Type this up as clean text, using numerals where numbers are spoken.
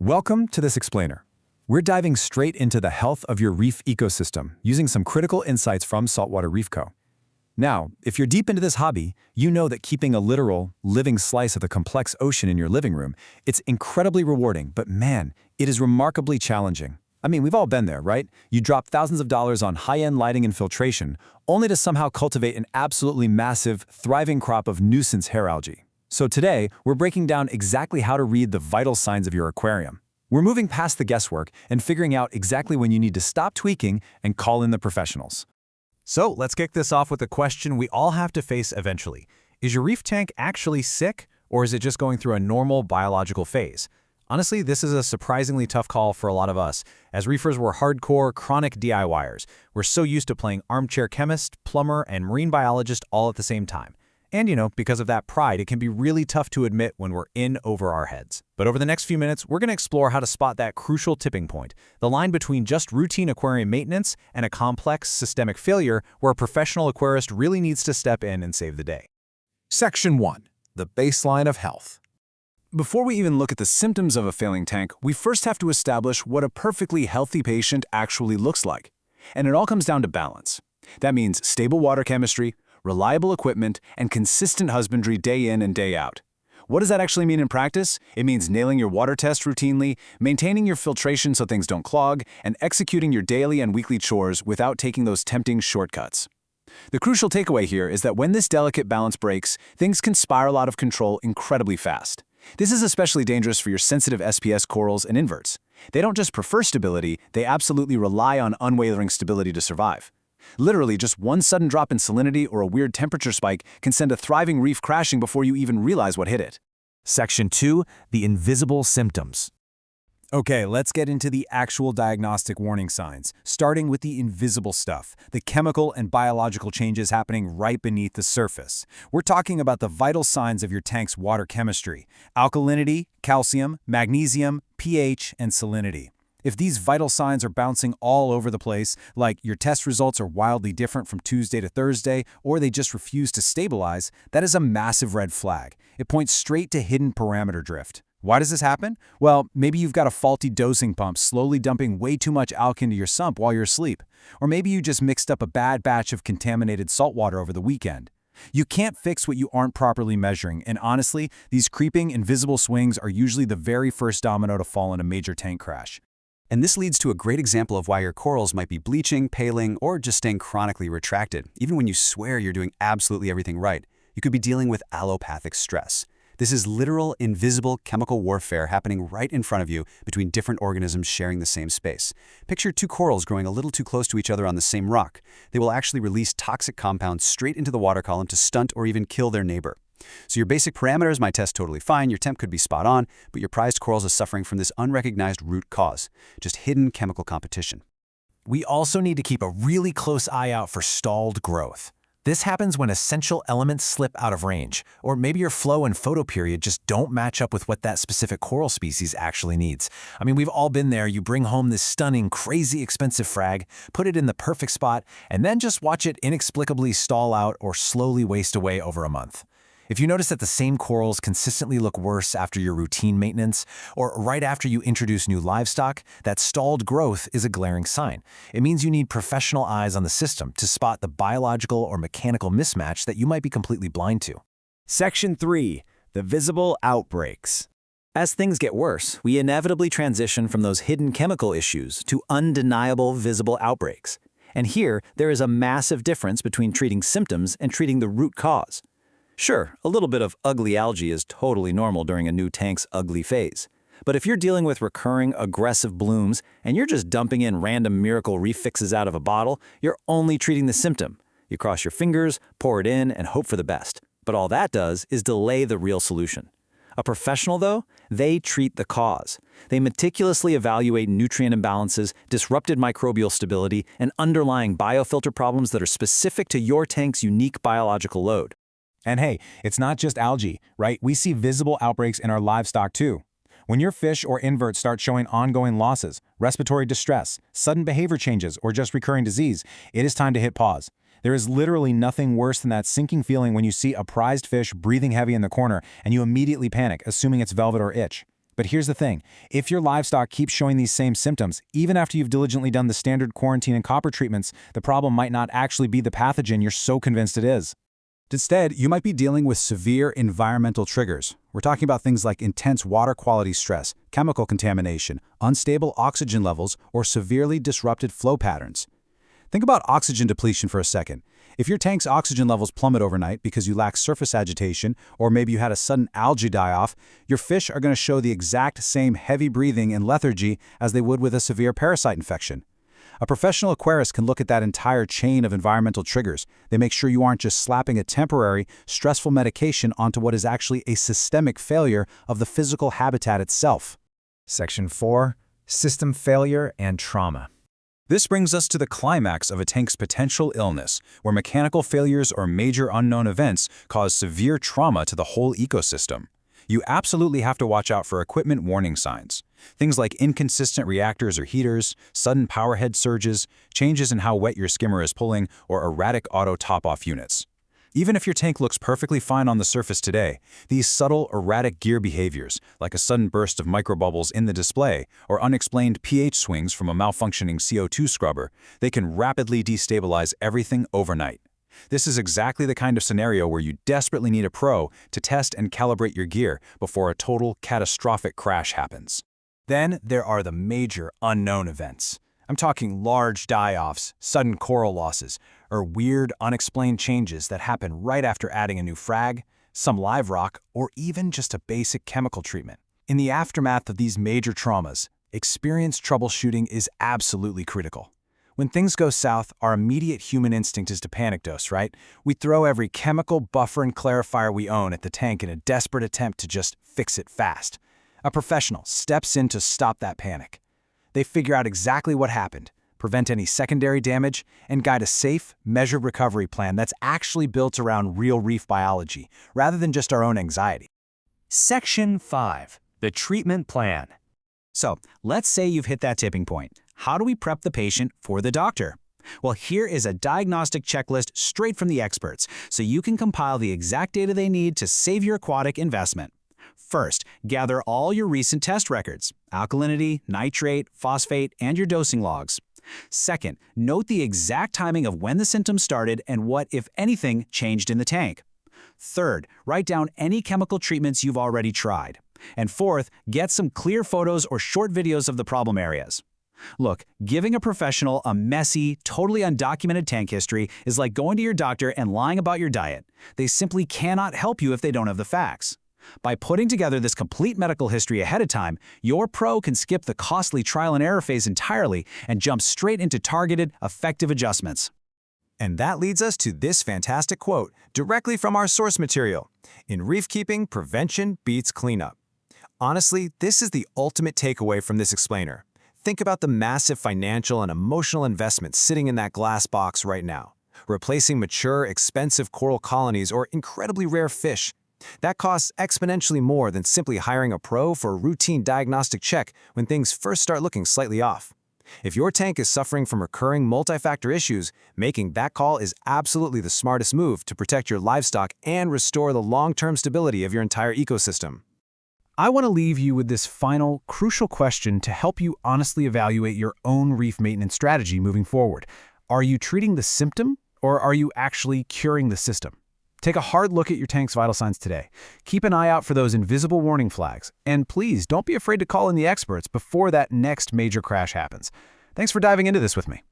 Welcome to this explainer. We're diving straight into the health of your reef ecosystem using some critical insights from Saltwater Reef Co. Now, if you're deep into this hobby, you know that keeping a literal, living slice of the complex ocean in your living room, it's incredibly rewarding, but man, it is remarkably challenging. I mean, we've all been there, right? You drop thousands of dollars on high-end lighting and filtration, only to somehow cultivate an absolutely massive, thriving crop of nuisance hair algae. So today, we're breaking down exactly how to read the vital signs of your aquarium. We're moving past the guesswork and figuring out exactly when you need to stop tweaking and call in the professionals. So let's kick this off with a question we all have to face eventually. Is your reef tank actually sick, or is it just going through a normal biological phase? Honestly, this is a surprisingly tough call for a lot of us. As reefers, we're hardcore, chronic DIYers. We're so used to playing armchair chemist, plumber, and marine biologist all at the same time. And because of that pride, it can be really tough to admit when we're in over our heads. But over the next few minutes, we're going to explore how to spot that crucial tipping point, the line between just routine aquarium maintenance and a complex systemic failure where a professional aquarist really needs to step in and save the day. Section 1. The baseline of health. Before we even look at the symptoms of a failing tank, we first have to establish what a perfectly healthy patient actually looks like. And it all comes down to balance. That means stable water chemistry, reliable equipment, and consistent husbandry day in and day out. What does that actually mean in practice? It means nailing your water test routinely, maintaining your filtration so things don't clog, and executing your daily and weekly chores without taking those tempting shortcuts. The crucial takeaway here is that when this delicate balance breaks, things can spiral out of control incredibly fast. This is especially dangerous for your sensitive SPS corals and inverts. They don't just prefer stability, they absolutely rely on unwavering stability to survive. Literally, just one sudden drop in salinity or a weird temperature spike can send a thriving reef crashing before you even realize what hit it. Section 2. The invisible symptoms. Okay, let's get into the actual diagnostic warning signs, starting with the invisible stuff, the chemical and biological changes happening right beneath the surface. We're talking about the vital signs of your tank's water chemistry: alkalinity, calcium, magnesium, pH, and salinity. If these vital signs are bouncing all over the place, like your test results are wildly different from Tuesday to Thursday, or they just refuse to stabilize, that is a massive red flag. It points straight to hidden parameter drift. Why does this happen? Well, maybe you've got a faulty dosing pump slowly dumping way too much alk into your sump while you're asleep. Or maybe you just mixed up a bad batch of contaminated salt water over the weekend. You can't fix what you aren't properly measuring, and honestly, these creeping, invisible swings are usually the very first domino to fall in a major tank crash. And this leads to a great example of why your corals might be bleaching, paling, or just staying chronically retracted. Even when you swear you're doing absolutely everything right, you could be dealing with allopathic stress. This is literal, invisible chemical warfare happening right in front of you between different organisms sharing the same space. Picture two corals growing a little too close to each other on the same rock. They will actually release toxic compounds straight into the water column to stunt or even kill their neighbor. So your basic parameters might test totally fine, your temp could be spot on, but your prized corals are suffering from this unrecognized root cause, just hidden chemical competition. We also need to keep a really close eye out for stalled growth. This happens when essential elements slip out of range, or maybe your flow and photoperiod just don't match up with what that specific coral species actually needs. I mean, we've all been there. You bring home this stunning, crazy expensive frag, put it in the perfect spot, and then just watch it inexplicably stall out or slowly waste away over a month. If you notice that the same corals consistently look worse after your routine maintenance, or right after you introduce new livestock, that stalled growth is a glaring sign. It means you need professional eyes on the system to spot the biological or mechanical mismatch that you might be completely blind to. Section 3. The visible outbreaks. As things get worse, we inevitably transition from those hidden chemical issues to undeniable visible outbreaks. And here, there is a massive difference between treating symptoms and treating the root cause. Sure, a little bit of ugly algae is totally normal during a new tank's ugly phase. But if you're dealing with recurring aggressive blooms and you're just dumping in random miracle reef fixes out of a bottle, you're only treating the symptom. You cross your fingers, pour it in, and hope for the best. But all that does is delay the real solution. A professional, though, they treat the cause. They meticulously evaluate nutrient imbalances, disrupted microbial stability, and underlying biofilter problems that are specific to your tank's unique biological load. And hey, it's not just algae, right? We see visible outbreaks in our livestock too. When your fish or inverts start showing ongoing losses, respiratory distress, sudden behavior changes, or just recurring disease, it is time to hit pause. There is literally nothing worse than that sinking feeling when you see a prized fish breathing heavy in the corner and you immediately panic, assuming it's velvet or itch. But here's the thing. If your livestock keeps showing these same symptoms, even after you've diligently done the standard quarantine and copper treatments, the problem might not actually be the pathogen you're so convinced it is. Instead, you might be dealing with severe environmental triggers. We're talking about things like intense water quality stress, chemical contamination, unstable oxygen levels, or severely disrupted flow patterns. Think about oxygen depletion for a second. If your tank's oxygen levels plummet overnight because you lack surface agitation, or maybe you had a sudden algae die-off, your fish are going to show the exact same heavy breathing and lethargy as they would with a severe parasite infection. A professional aquarist can look at that entire chain of environmental triggers. They make sure you aren't just slapping a temporary, stressful medication onto what is actually a systemic failure of the physical habitat itself. Section 4. System failure and trauma. This brings us to the climax of a tank's potential illness, where mechanical failures or major unknown events cause severe trauma to the whole ecosystem. You absolutely have to watch out for equipment warning signs. Things like inconsistent reactors or heaters, sudden power head surges, changes in how wet your skimmer is pulling, or erratic auto top-off units. Even if your tank looks perfectly fine on the surface today, these subtle, erratic gear behaviors, like a sudden burst of microbubbles in the display or unexplained pH swings from a malfunctioning CO2 scrubber, they can rapidly destabilize everything overnight. This is exactly the kind of scenario where you desperately need a pro to test and calibrate your gear before a total, catastrophic crash happens. Then there are the major unknown events. I'm talking large die-offs, sudden coral losses, or weird, unexplained changes that happen right after adding a new frag, some live rock, or even just a basic chemical treatment. In the aftermath of these major traumas, experienced troubleshooting is absolutely critical. When things go south, our immediate human instinct is to panic dose, right? We throw every chemical, buffer, and clarifier we own at the tank in a desperate attempt to just fix it fast. A professional steps in to stop that panic. They figure out exactly what happened, prevent any secondary damage, and guide a safe, measured recovery plan that's actually built around real reef biology, rather than just our own anxiety. Section 5. The treatment plan. So, let's say you've hit that tipping point. How do we prep the patient for the doctor? Well, here is a diagnostic checklist straight from the experts, so you can compile the exact data they need to save your aquatic investment. First, gather all your recent test records, alkalinity, nitrate, phosphate, and your dosing logs. Second, note the exact timing of when the symptoms started and what, if anything, changed in the tank. Third, write down any chemical treatments you've already tried. And fourth, get some clear photos or short videos of the problem areas. Look, giving a professional a messy, totally undocumented tank history is like going to your doctor and lying about your diet. They simply cannot help you if they don't have the facts. By putting together this complete medical history ahead of time, your pro can skip the costly trial and error phase entirely and jump straight into targeted, effective adjustments. And that leads us to this fantastic quote directly from our source material. In reef keeping, prevention beats cleanup. Honestly, this is the ultimate takeaway from this explainer. Think about the massive financial and emotional investment sitting in that glass box right now. Replacing mature, expensive coral colonies or incredibly rare fish. That costs exponentially more than simply hiring a pro for a routine diagnostic check when things first start looking slightly off. If your tank is suffering from recurring multi-factor issues, making that call is absolutely the smartest move to protect your livestock and restore the long-term stability of your entire ecosystem. I want to leave you with this final, crucial question to help you honestly evaluate your own reef maintenance strategy moving forward. Are you treating the symptom, or are you actually curing the system? Take a hard look at your tank's vital signs today. Keep an eye out for those invisible warning flags. And please, don't be afraid to call in the experts before that next major crash happens. Thanks for diving into this with me.